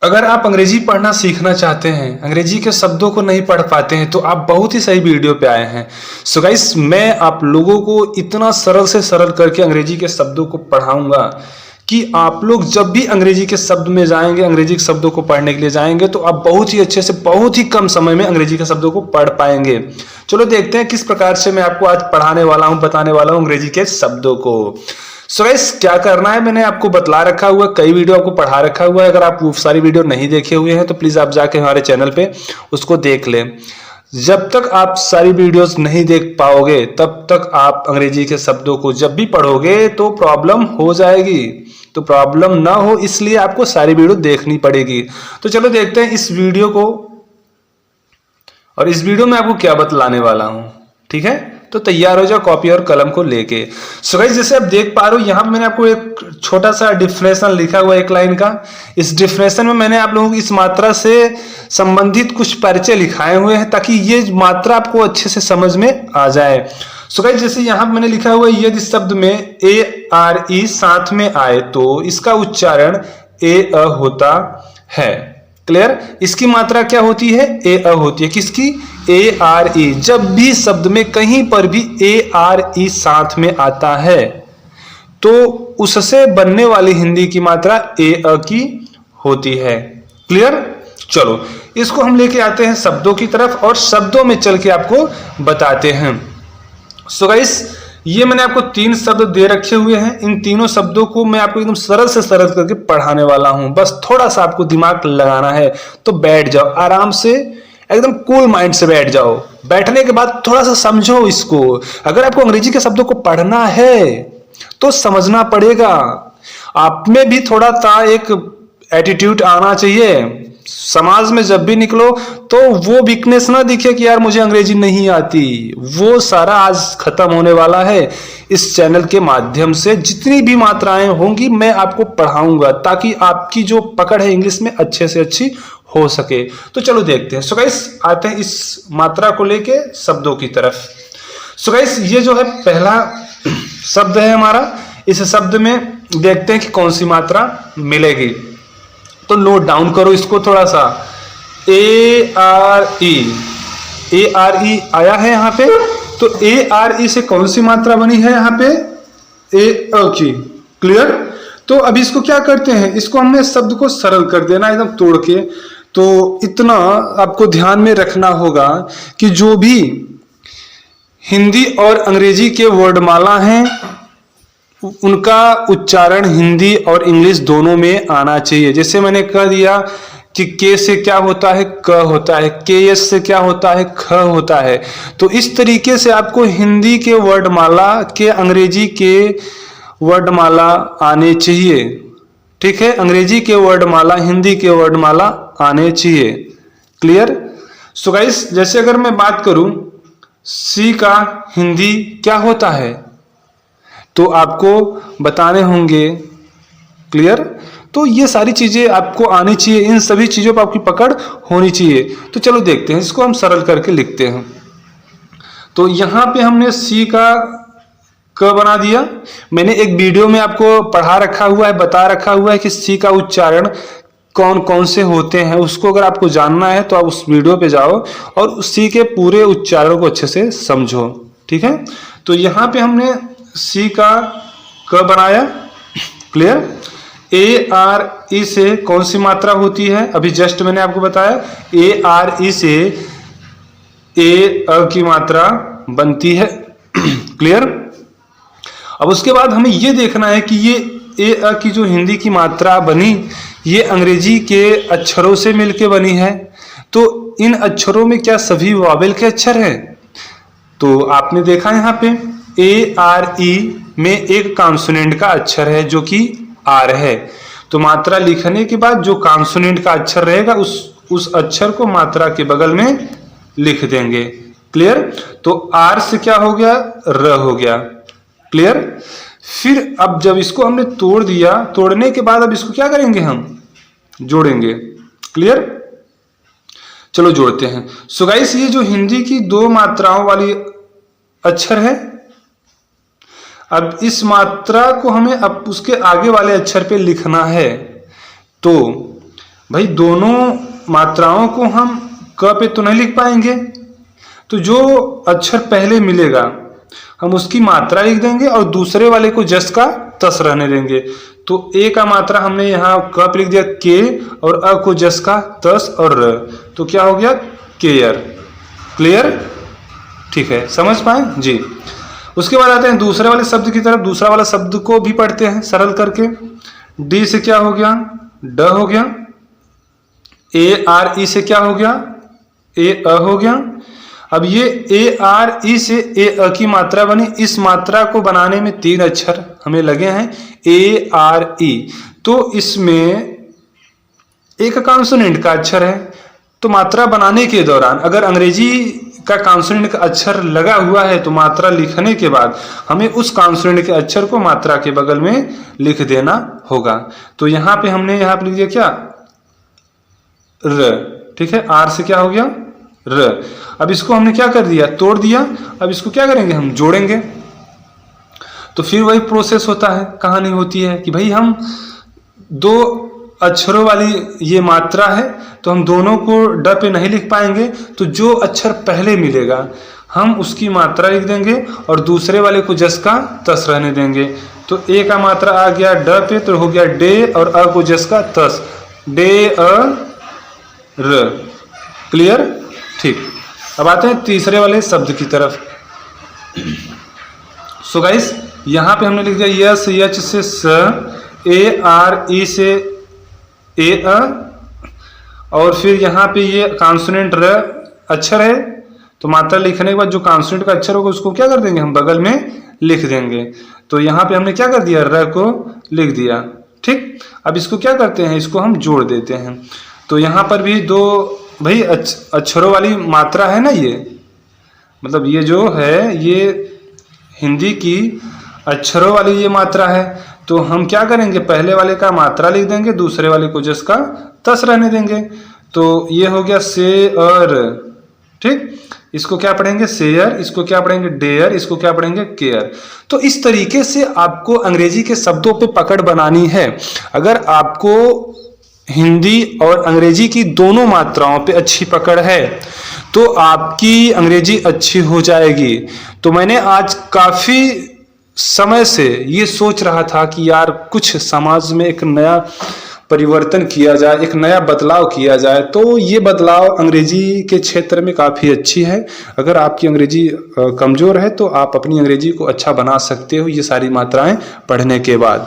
अगर आप अंग्रेजी पढ़ना सीखना चाहते हैं, अंग्रेजी के शब्दों को नहीं पढ़ पाते हैं, तो आप बहुत ही सही वीडियो पे आए हैं। सो गाइस, मैं आप लोगों को इतना सरल से सरल करके अंग्रेजी के शब्दों को पढ़ाऊंगा कि आप लोग जब भी अंग्रेजी के शब्द में जाएंगे, अंग्रेजी के शब्दों को पढ़ने के लिए जाएंगे, तो आप बहुत ही अच्छे से, बहुत ही कम समय में अंग्रेजी के शब्दों को पढ़ पाएंगे। चलो देखते हैं किस प्रकार से मैं आपको आज पढ़ाने वाला हूँ, बताने वाला हूँ अंग्रेजी के शब्दों को। सो गाइस, क्या करना है मैंने आपको बतला रखा हुआ है, कई वीडियो आपको पढ़ा रखा हुआ है। अगर आप वो सारी वीडियो नहीं देखे हुए हैं तो प्लीज आप जाके हमारे चैनल पे उसको देख लें। जब तक आप सारी वीडियोस नहीं देख पाओगे तब तक आप अंग्रेजी के शब्दों को जब भी पढ़ोगे तो प्रॉब्लम हो जाएगी। तो प्रॉब्लम ना हो इसलिए आपको सारी वीडियो देखनी पड़ेगी। तो चलो देखते हैं इस वीडियो को, और इस वीडियो में आपको क्या बतलाने वाला हूं। ठीक है, तो तैयार हो जाओ कॉपी और कलम को लेके। सो गाइस, जैसे आप देख पा रहे हो यहां मैंने आपको एक छोटा सा डिफिनेशन लिखा हुआ है एक लाइन का। इस डिफिनेशन में मैंने आप लोगों को इस मात्रा से संबंधित कुछ परिचय लिखाए हुए हैं ताकि ये मात्रा आपको अच्छे से समझ में आ जाए। सो गाइस, जैसे यहां मैंने लिखा हुआ है यदि शब्द में ARE साथ में आए तो इसका उच्चारण ए होता है। क्लियर? इसकी मात्रा क्या होती है? ए होती है। किसकी? ARE। जब भी शब्द में कहीं पर भी ARE साथ में आता है तो उससे बनने वाली हिंदी की मात्रा ए की होती है। क्लियर? चलो इसको हम लेके आते हैं शब्दों की तरफ और शब्दों में चल के आपको बताते हैं। सो गाइस, ये मैंने आपको 3 शब्द दे रखे हुए हैं। इन तीनों शब्दों को मैं आपको एकदम सरल से सरल करके पढ़ाने वाला हूं। बस थोड़ा सा आपको दिमाग लगाना है। तो बैठ जाओ आराम से, एकदम कूल माइंड से बैठ जाओ। बैठने के बाद थोड़ा सा समझो इसको। अगर आपको अंग्रेजी के शब्दों को पढ़ना है तो समझना पड़ेगा। आप में भी थोड़ा सा एक एटीट्यूड आना चाहिए। समाज में जब भी निकलो तो वो वीकनेस ना दिखे कि यार मुझे अंग्रेजी नहीं आती। वो सारा आज खत्म होने वाला है। इस चैनल के माध्यम से जितनी भी मात्राएं होंगी मैं आपको पढ़ाऊंगा ताकि आपकी जो पकड़ है इंग्लिश में अच्छे से अच्छी हो सके। तो चलो देखते हैं। सो गाइस, आते हैं इस मात्रा को लेके शब्दों की तरफ। सो गाइस, ये जो है पहला शब्द है हमारा। इस शब्द में देखते हैं कि कौन सी मात्रा मिलेगी। तो नोट डाउन करो इसको थोड़ा सा। ARE आया है यहाँ पे। तो ARE से कौन सी मात्रा बनी है यहाँ पे? ए की। क्लियर? तो अब इसको क्या करते हैं, इसको हमने शब्द को सरल कर देना एकदम तोड़ के। तो इतना आपको ध्यान में रखना होगा कि जो भी हिंदी और अंग्रेजी के वर्णमाला हैं उनका उच्चारण हिंदी और इंग्लिश दोनों में आना चाहिए। जैसे मैंने कह दिया कि के से क्या होता है? क होता है। के से क्या होता है? ख होता है। तो इस तरीके से आपको हिंदी के वर्णमाला के अंग्रेजी के वर्णमाला आने चाहिए। ठीक है, अंग्रेजी के वर्णमाला हिंदी के वर्णमाला आने चाहिए। क्लियर? सो गाइस, जैसे अगर मैं बात करूं सी का हिंदी क्या होता है तो आपको बताने होंगे। क्लियर? तो ये सारी चीजें आपको आनी चाहिए। इन सभी चीजों पर आपकी पकड़ होनी चाहिए। तो चलो देखते हैं, इसको हम सरल करके लिखते हैं। तो यहां पे हमने सी का क बना दिया। मैंने एक वीडियो में आपको पढ़ा रखा हुआ है, बता रखा हुआ है कि सी का उच्चारण कौन कौन से होते हैं। उसको अगर आपको जानना है तो आप उस वीडियो पे जाओ और उसी के पूरे उच्चारण को अच्छे से समझो। ठीक है? तो यहां पे हमने सी का क बनाया। क्लियर? ARE से कौन सी मात्रा होती है? अभी जस्ट मैंने आपको बताया ARE से ए की मात्रा बनती है। क्लियर? अब उसके बाद हमें ये देखना है कि ये ए की जो हिंदी की मात्रा बनी ये अंग्रेजी के अक्षरों से मिलके बनी है। तो इन अक्षरों में क्या सभी वॉवेल के अक्षर हैं? तो आपने देखा यहाँ पे ARE में एक कॉन्सोनेंट का अक्षर है जो कि आर है। तो मात्रा लिखने के बाद जो कॉन्सोनेंट का अक्षर रहेगा उस अक्षर को मात्रा के बगल में लिख देंगे। क्लियर? तो आर से क्या हो गया? र हो गया। क्लियर? फिर अब जब इसको हमने तोड़ दिया, तोड़ने के बाद अब इसको क्या करेंगे? हम जोड़ेंगे। क्लियर? चलो जोड़ते हैं। सो गाइस, ये जो हिंदी की 2 मात्राओं वाली अक्षर है, अब इस मात्रा को हमें अब उसके आगे वाले अक्षर पे लिखना है। तो भाई दोनों मात्राओं को हम क पे तो नहीं लिख पाएंगे, तो जो अक्षर पहले मिलेगा हम उसकी मात्रा लिख देंगे और दूसरे वाले को जस का तस रहने देंगे। तो ए का मात्रा हमने यहाँ क पे लिख दिया के और अ को जस का तस और र, तो क्या हो गया केयर। क्लियर? ठीक है, समझ पाए जी। उसके बाद आते हैं दूसरे वाले शब्द की तरफ। दूसरा वाला शब्द को भी पढ़ते हैं सरल करके। डी से क्या हो गया? ड हो गया। ए आर ई से क्या हो गया? ए अ हो गया। अब ये ए आर ई से ए अ की मात्रा बनी। इस मात्रा को बनाने में 3 अक्षर हमें लगे हैं, ए आर ई। तो इसमें एक कॉन्सोनेंट का अक्षर है, तो मात्रा बनाने के दौरान अगर अंग्रेजी का कॉन्सोनेंट का अक्षर लगा हुआ है तो मात्रा लिखने के बाद हमें उस कॉन्सोनेंट के अक्षर को मात्रा के बगल में लिख देना होगा। तो यहाँ पे हमने यहाँ पे लिख दिया क्या? र। ठीक है, आर से क्या हो गया? र। अब इसको हमने क्या कर दिया? तोड़ दिया। अब इसको क्या करेंगे? हम जोड़ेंगे। तो फिर वही प्रोसेस होता है, कहानी होती है कि भाई हम 2 अक्षरों वाली ये मात्रा है तो हम दोनों को ड पे नहीं लिख पाएंगे, तो जो अक्षर पहले मिलेगा हम उसकी मात्रा लिख देंगे और दूसरे वाले को जस का तस रहने देंगे। तो ए का मात्रा आ गया ड पे तो हो गया डे और अ को जस का तस, डे अ र। क्लियर? ठीक। अब आते हैं तीसरे वाले शब्द की तरफ। सो गाइस यहाँ पे हमने लिख दिया यस यच से स, ए आर ई से ए अ, और फिर यहाँ पे ये कॉन्सोनेंट र अक्षर है, तो मात्रा लिखने के बाद जो कॉन्सोनेंट का अक्षर होगा उसको क्या कर देंगे? हम बगल में लिख देंगे। तो यहाँ पे हमने क्या कर दिया? र को लिख दिया। ठीक। अब इसको क्या करते हैं? इसको हम जोड़ देते हैं। तो यहाँ पर भी 2 भाई अक्षरों वाली मात्रा है ना, ये मतलब ये जो है ये हिंदी की अक्षरों वाली ये मात्रा है। तो हम क्या करेंगे? पहले वाले का मात्रा लिख देंगे, दूसरे वाले को जस का तस रहने देंगे। तो ये हो गया से और। ठीक। इसको क्या पढ़ेंगे? शेयर। इसको क्या पढ़ेंगे? डेयर। इसको क्या पढ़ेंगे? केयर। तो इस तरीके से आपको अंग्रेजी के शब्दों पे पकड़ बनानी है। अगर आपको हिंदी और अंग्रेजी की दोनों मात्राओं पे अच्छी पकड़ है तो आपकी अंग्रेजी अच्छी हो जाएगी। तो मैंने आज काफ़ी समय से ये सोच रहा था कि यार कुछ समाज में एक नया परिवर्तन किया जाए, एक नया बदलाव किया जाए। तो ये बदलाव अंग्रेजी के क्षेत्र में काफ़ी अच्छी है। अगर आपकी अंग्रेजी कमज़ोर है तो आप अपनी अंग्रेजी को अच्छा बना सकते हो ये सारी मात्राएं पढ़ने के बाद।